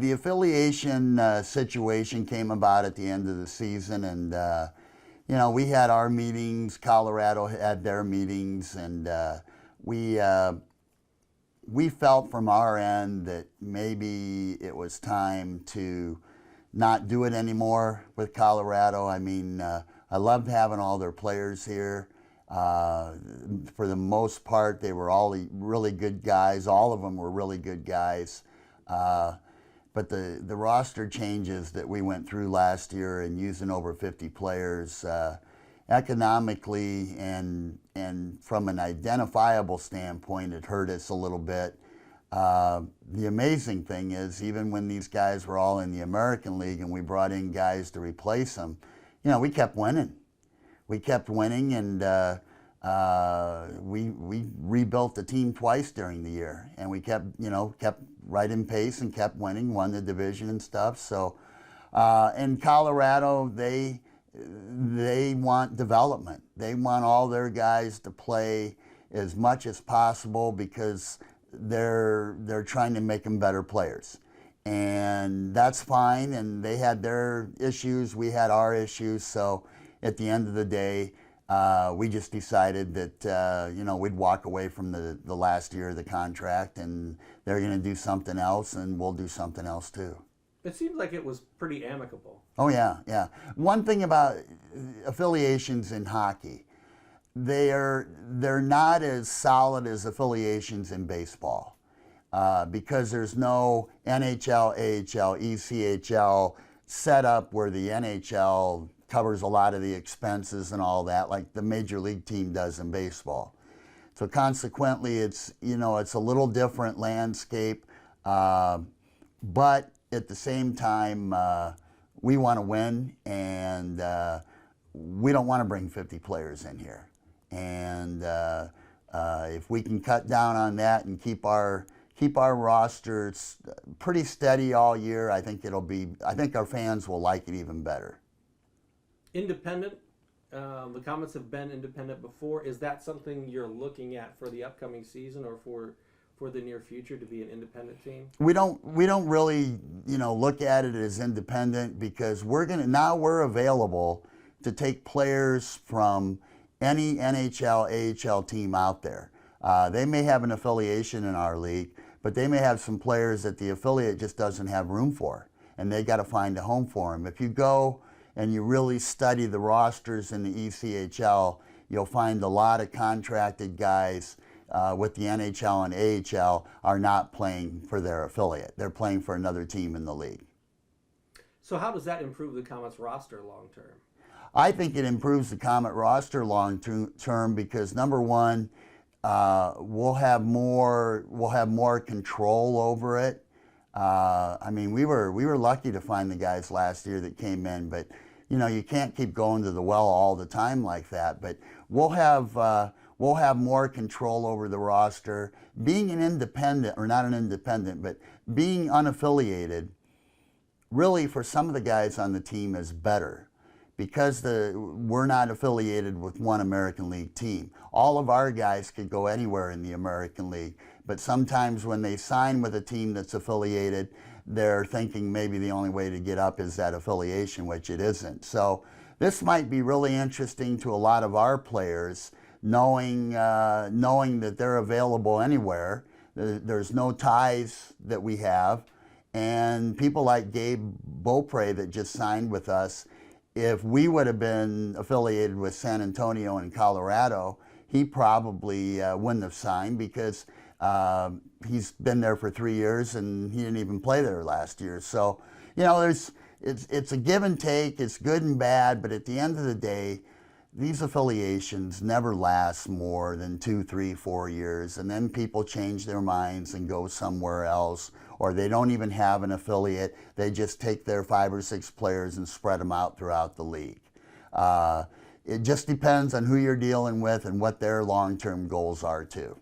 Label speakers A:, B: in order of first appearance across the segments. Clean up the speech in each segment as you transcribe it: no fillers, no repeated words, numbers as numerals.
A: The affiliation situation came about at the end of the season, and we had our meetings. Colorado had their meetings, and we felt from our end that maybe it was time to not do it anymore with Colorado. I mean, I loved having all their players here. For the most part, they were all really good guys. All of them were really good guys. But the roster changes that we went through last year and using over 50 players, economically and from an identifiable standpoint, it hurt us a little bit. The amazing thing is, even when these guys were all in the American League and we brought in guys to replace them, we kept winning. We kept winning, and we rebuilt the team twice during the year, and we kept right in pace and kept winning, won the division and stuff. So in Colorado, they want development. They want all their guys to play as much as possible because they're trying to make them better players. And that's fine, and they had their issues, we had our issues. So at the end of the day, we just decided that we'd walk away from the last year of the contract, and they're going to do something else, and we'll do something else too.
B: It seems like it was pretty amicable.
A: Oh yeah, yeah. One thing about affiliations in hockey, they're not as solid as affiliations in baseball, because there's no NHL, AHL, ECHL setup where the NHL covers a lot of the expenses and all that, like the major league team does in baseball. So consequently, it's a little different landscape, but at the same time, we want to win, and we don't want to bring 50 players in here. And if we can cut down on that and keep our rosters pretty steady all year, I think our fans will like it even better.
B: Independent. The Comets have been independent before. Is that something you're looking at for the upcoming season or for the near future, to be an independent team? We don't
A: really look at it as independent, because we're available to take players from any NHL, AHL team out there. They may have an affiliation in our league, but they may have some players that the affiliate just doesn't have room for, and they got to find a home for them. If you go and you really study the rosters in the ECHL, you'll find a lot of contracted guys with the NHL and AHL are not playing for their affiliate. They're playing for another team in the league.
B: So how does that improve the Comets roster long term?
A: I think it improves the Comet roster long term because, number one, we'll have more control over it. I mean, we were lucky to find the guys last year that came in, but you can't keep going to the well all the time like that. But we'll have more control over the roster. Being an independent, or not an independent, but being unaffiliated, really for some of the guys on the team is better, because we're not affiliated with one American League team. All of our guys could go anywhere in the American League, but sometimes when they sign with a team that's affiliated, they're thinking maybe the only way to get up is that affiliation, which it isn't. So this might be really interesting to a lot of our players, knowing that they're available anywhere. There's no ties that we have, and people like Gabe Beaupre that just signed with us, if we would have been affiliated with San Antonio and Colorado, he probably wouldn't have signed, because he's been there for 3 years and he didn't even play there last year. So, it's a give and take. It's good and bad, but at the end of the day, these affiliations never last more than 2, 3, 4 years, and then people change their minds and go somewhere else, or they don't even have an affiliate. They just take their 5 or 6 players and spread them out throughout the league. It just depends on who you're dealing with and what their long-term goals are too.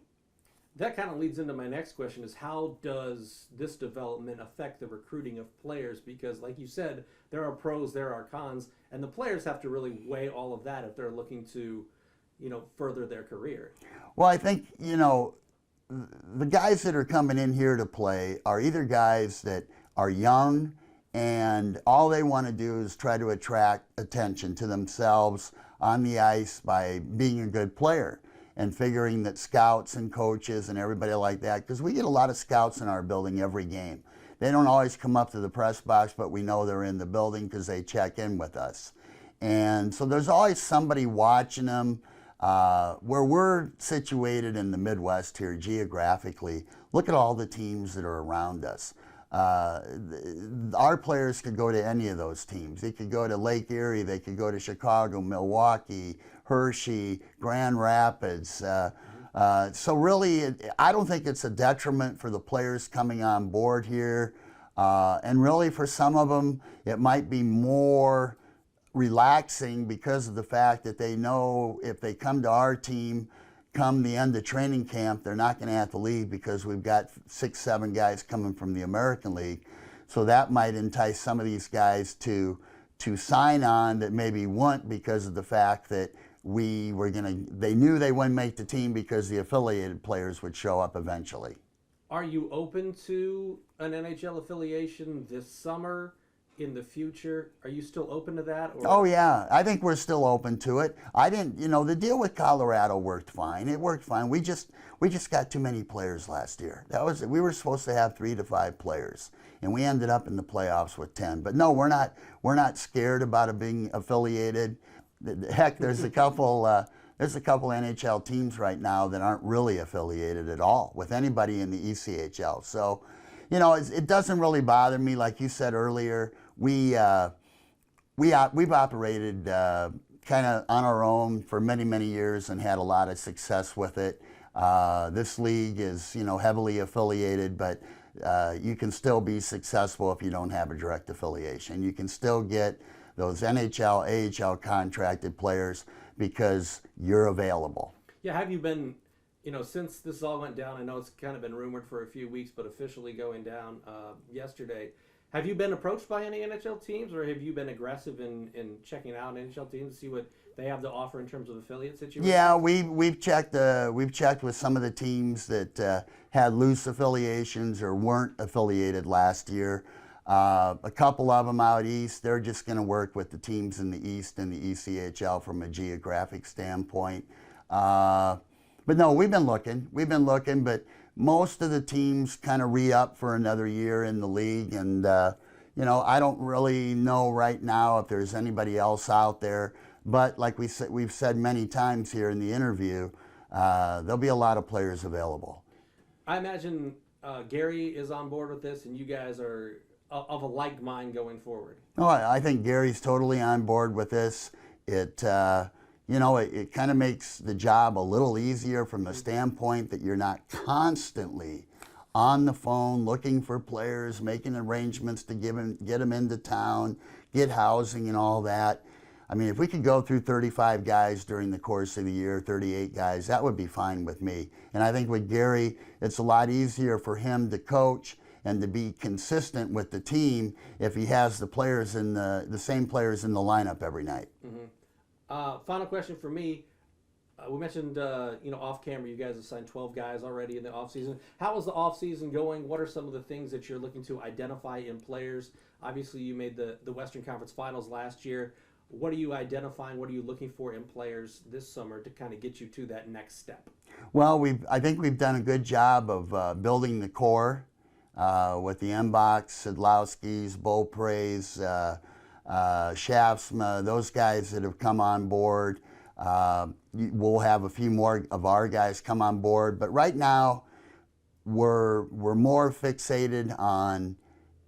B: That kind of leads into my next question, is how does this development affect the recruiting of players? Because like you said, there are pros, there are cons, and the players have to really weigh all of that if they're looking to, further their career.
A: Well, I think, the guys that are coming in here to play are either guys that are young, and all they want to do is try to attract attention to themselves on the ice by being a good player and figuring that scouts and coaches and everybody like that, because we get a lot of scouts in our building every game. They don't always come up to the press box, but we know they're in the building because they check in with us. And so there's always somebody watching them. Where we're situated in the Midwest here geographically, look at all the teams that are around us. Our players could go to any of those teams. They could go to Lake Erie, they could go to Chicago, Milwaukee, Hershey, Grand Rapids. So really, I don't think it's a detriment for the players coming on board here. And really for some of them, it might be more relaxing because of the fact that they know if they come to our team come the end of training camp, they're not going to have to leave because we've got 6, 7 guys coming from the American League. So that might entice some of these guys to sign on that maybe won't, because of the fact that they knew they wouldn't make the team because the affiliated players would show up eventually.
B: Are you open to an NHL affiliation this summer? In the future, are you still open to that? Or?
A: Oh yeah, I think we're still open to it. I didn't, the deal with Colorado worked fine. It worked fine. We just got too many players last year. We were supposed to have 3 to 5 players, and we ended up in the playoffs with 10. But no, we're not scared about it being affiliated. Heck, there's a couple NHL teams right now that aren't really affiliated at all with anybody in the ECHL. So, it doesn't really bother me. Like you said earlier, we've operated kind of on our own for many, many years and had a lot of success with it. This league is, heavily affiliated, but you can still be successful if you don't have a direct affiliation. You can still get those NHL, AHL contracted players because you're available.
B: Yeah, have you been, since this all went down, I know it's kind of been rumored for a few weeks, but officially going down yesterday, have you been approached by any NHL teams, or have you been aggressive in checking out NHL teams to see what they have to offer in terms of affiliate situations?
A: Yeah, we've checked with some of the teams that had loose affiliations or weren't affiliated last year. A couple of them out east, they're just going to work with the teams in the East and the ECHL from a geographic standpoint. But no, we've been looking, but most of the teams kind of re-up for another year in the league. And, I don't really know right now if there's anybody else out there. But like we've said many times here in the interview, there'll be a lot of players available.
B: I imagine Gary is on board with this, and you guys are of a like mind going forward.
A: Oh, I think Gary's totally on board with this. It kind of makes the job a little easier from the standpoint that you're not constantly on the phone looking for players, making arrangements to get them into town, get housing and all that. I mean, if we could go through 35 guys during the course of the year, 38 guys, that would be fine with me. And I think with Gary, it's a lot easier for him to coach and to be consistent with the team if he has the players in the same players in the lineup every night.
B: Mm-hmm. Final question for me. We mentioned, off camera, you guys have signed 12 guys already in the off season. How is the off season going? What are some of the things that you're looking to identify in players? Obviously, you made the Western Conference Finals last year. What are you identifying? What are you looking for in players this summer to kind of get you to that next step?
A: Well, I think we've done a good job of building the core with the Mbachs, Sedlowskis, Beaupre's, Shaftsma, those guys that have come on board. We'll have a few more of our guys come on board, but right now we're more fixated on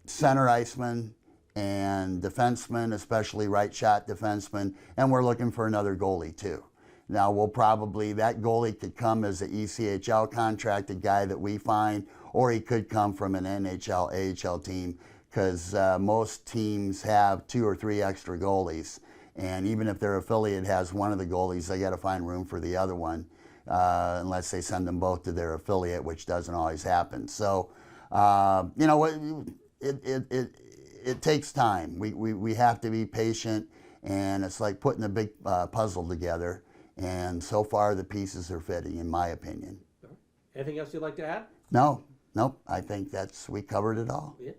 A: center icemen and defensemen, especially right shot defensemen, and we're looking for another goalie too. Now that goalie could come as an ECHL contracted guy that we find, or he could come from an NHL, AHL team, because most teams have 2 or 3 extra goalies. And even if their affiliate has one of the goalies, they got to find room for the other one, unless they send them both to their affiliate, which doesn't always happen. So, it takes time. We have to be patient, and it's like putting a big puzzle together. And so far, the pieces are fitting, in my opinion.
B: Anything else you'd like to add?
A: No, nope. I think we covered it all.
B: Yeah.